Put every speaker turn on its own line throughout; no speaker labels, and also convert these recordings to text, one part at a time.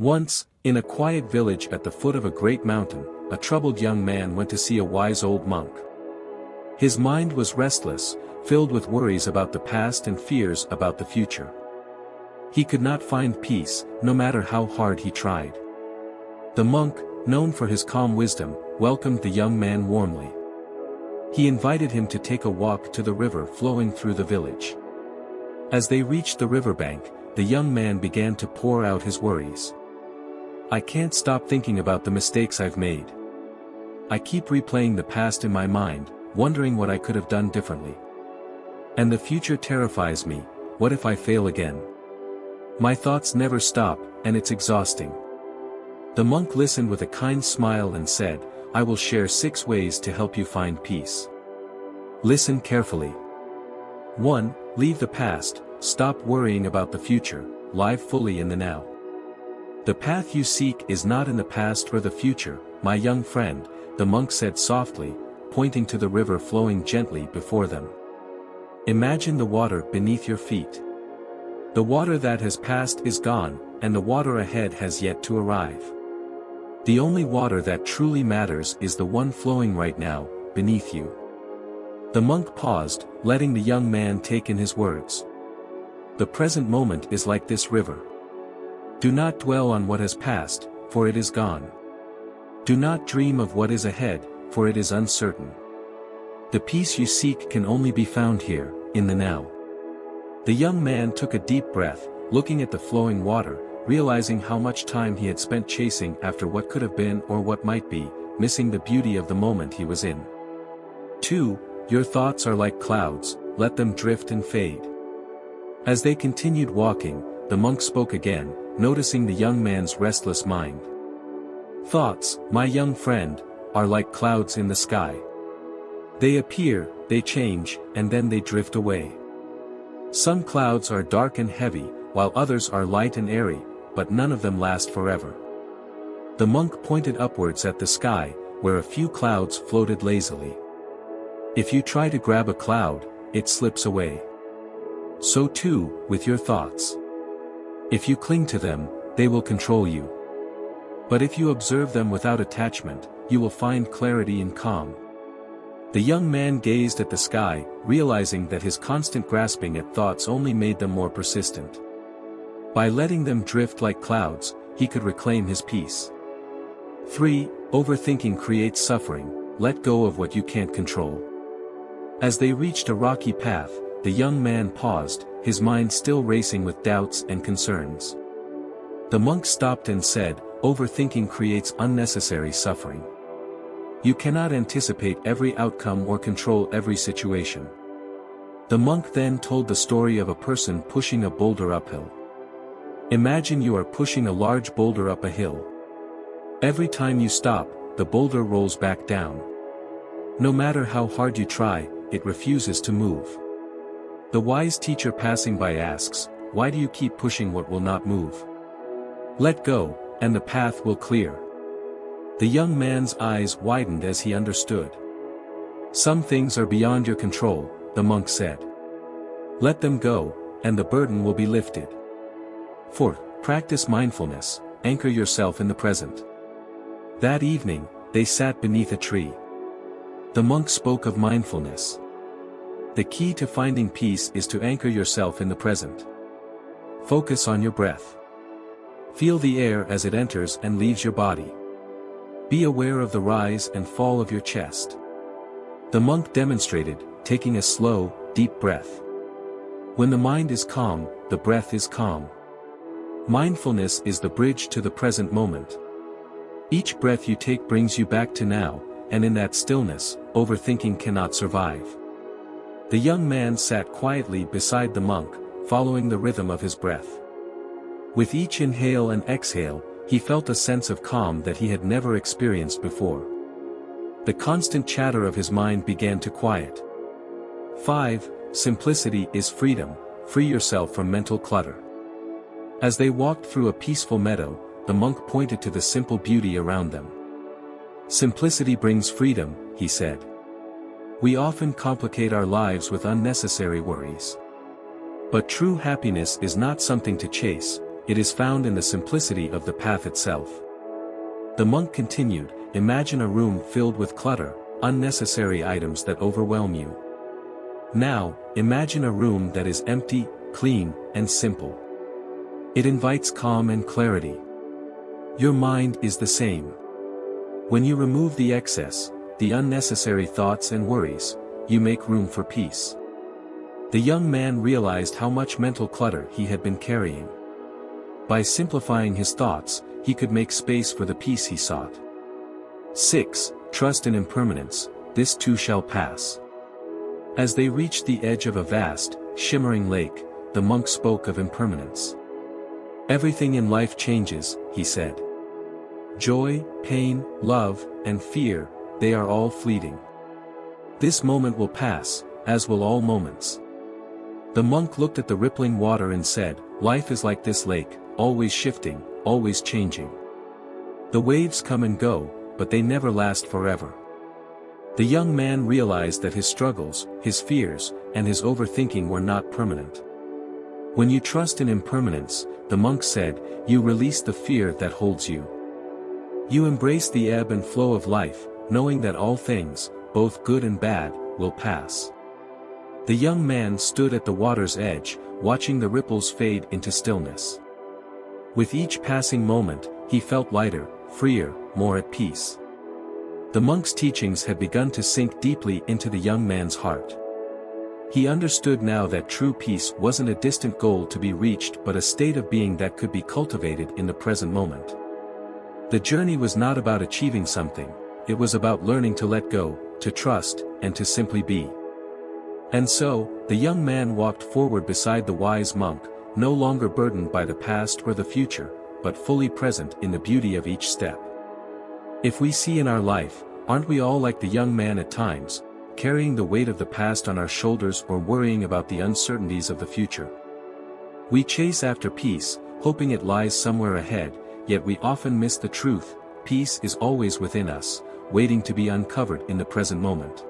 Once, in a quiet village at the foot of a great mountain, a troubled young man went to see a wise old monk. His mind was restless, filled with worries about the past and fears about the future. He could not find peace, no matter how hard he tried. The monk, known for his calm wisdom, welcomed the young man warmly. He invited him to take a walk to the river flowing through the village. As they reached the riverbank, the young man began to pour out his worries. "I can't stop thinking about the mistakes I've made. I keep replaying the past in my mind, wondering what I could have done differently. And the future terrifies me. What if I fail again? My thoughts never stop, and it's exhausting." The monk listened with a kind smile and said, "I will share 6 ways to help you find peace. Listen carefully. 1. Leave the past, stop worrying about the future, live fully in the now. The path you seek is not in the past or the future, my young friend," the monk said softly, pointing to the river flowing gently before them. "Imagine the water beneath your feet. The water that has passed is gone, and the water ahead has yet to arrive. The only water that truly matters is the one flowing right now, beneath you." The monk paused, letting the young man take in his words. "The present moment is like this river. Do not dwell on what has passed, for it is gone. Do not dream of what is ahead, for it is uncertain. The peace you seek can only be found here, in the now." The young man took a deep breath, looking at the flowing water, realizing how much time he had spent chasing after what could have been or what might be, missing the beauty of the moment he was in. 2. Your thoughts are like clouds, let them drift and fade. As they continued walking, the monk spoke again, noticing the young man's restless mind. "Thoughts, my young friend, are like clouds in the sky. They appear, they change, and then they drift away. Some clouds are dark and heavy, while others are light and airy, but none of them last forever." The monk pointed upwards at the sky, where a few clouds floated lazily. "If you try to grab a cloud, it slips away. So too, with your thoughts. If you cling to them, they will control you. But if you observe them without attachment, you will find clarity and calm." The young man gazed at the sky, realizing that his constant grasping at thoughts only made them more persistent. By letting them drift like clouds, he could reclaim his peace. 3. Overthinking creates suffering, let go of what you can't control. As they reached a rocky path, the young man paused, his mind still racing with doubts and concerns. The monk stopped and said, "Overthinking creates unnecessary suffering. You cannot anticipate every outcome or control every situation." The monk then told the story of a person pushing a boulder uphill. Imagine you are pushing a large boulder up a hill. Every time you stop, the boulder rolls back down. No matter how hard you try, it refuses to move. The wise teacher passing by asks, "Why do you keep pushing what will not move? Let go, and the path will clear." The young man's eyes widened as he understood. "Some things are beyond your control," the monk said. "Let them go, and the burden will be lifted." 4. Practice mindfulness, anchor yourself in the present. That evening, they sat beneath a tree. The monk spoke of mindfulness. The key to finding peace is to anchor yourself in the present. Focus on your breath. Feel the air as it enters and leaves your body. Be aware of the rise and fall of your chest. The monk demonstrated, taking a slow, deep breath. When the mind is calm, the breath is calm. Mindfulness is the bridge to the present moment. Each breath you take brings you back to now, and in that stillness, overthinking cannot survive. The young man sat quietly beside the monk, following the rhythm of his breath. With each inhale and exhale, he felt a sense of calm that he had never experienced before. The constant chatter of his mind began to quiet. 5. Simplicity is freedom, free yourself from mental clutter. As they walked through a peaceful meadow, the monk pointed to the simple beauty around them. "Simplicity brings freedom," he said. "We often complicate our lives with unnecessary worries. But true happiness is not something to chase, it is found in the simplicity of the path itself. The monk continued, imagine a room filled with clutter, unnecessary items that overwhelm you. Now, imagine a room that is empty, clean, and simple. It invites calm and clarity. Your mind is the same. When you remove the excess, the unnecessary thoughts and worries, you make room for peace. The young man realized how much mental clutter he had been carrying. By simplifying his thoughts, he could make space for the peace he sought. 6. Trust in impermanence, this too shall pass. As they reached the edge of a vast, shimmering lake, the monk spoke of impermanence. Everything in life changes, he said. Joy, pain, love, and fear, they are all fleeting. This moment will pass, as will all moments. The monk looked at the rippling water and said, life is like this lake, always shifting, always changing. The waves come and go, but they never last forever. The young man realized that his struggles, his fears, and his overthinking were not permanent. When you trust in impermanence, the monk said, you release the fear that holds you. You embrace the ebb and flow of life, knowing that all things, both good and bad, will pass. The young man stood at the water's edge, watching the ripples fade into stillness. With each passing moment, he felt lighter, freer, more at peace. The monk's teachings had begun to sink deeply into the young man's heart. He understood now that true peace wasn't a distant goal to be reached but a state of being that could be cultivated in the present moment. The journey was not about achieving something, it was about learning to let go, to trust, and to simply be. And so, the young man walked forward beside the wise monk, no longer burdened by the past or the future, but fully present in the beauty of each step. If we see in our life, aren't we all like the young man at times, carrying the weight of the past on our shoulders or worrying about the uncertainties of the future? We chase after peace, hoping it lies somewhere ahead, yet we often miss the truth. Peace is always within us, waiting to be uncovered in the present moment.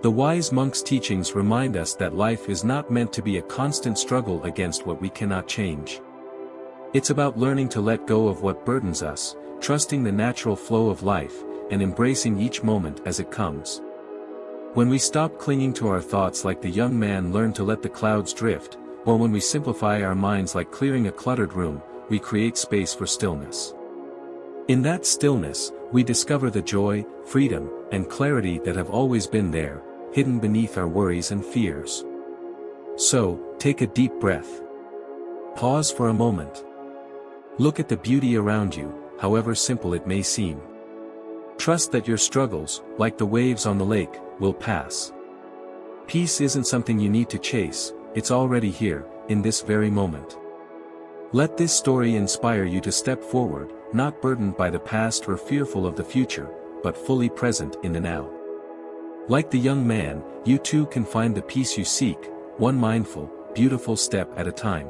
The wise monk's teachings remind us that life is not meant to be a constant struggle against what we cannot change. It's about learning to let go of what burdens us, trusting the natural flow of life, and embracing each moment as it comes. When we stop clinging to our thoughts like the young man learned to let the clouds drift, or when we simplify our minds like clearing a cluttered room, we create space for stillness. In that stillness, we discover the joy, freedom, and clarity that have always been there, hidden beneath our worries and fears. So, take a deep breath. Pause for a moment. Look at the beauty around you, however simple it may seem. Trust that your struggles, like the waves on the lake, will pass. Peace isn't something you need to chase, it's already here, in this very moment. Let this story inspire you to step forward, not burdened by the past or fearful of the future, but fully present in the now. Like the young man, you too can find the peace you seek, one mindful, beautiful step at a time.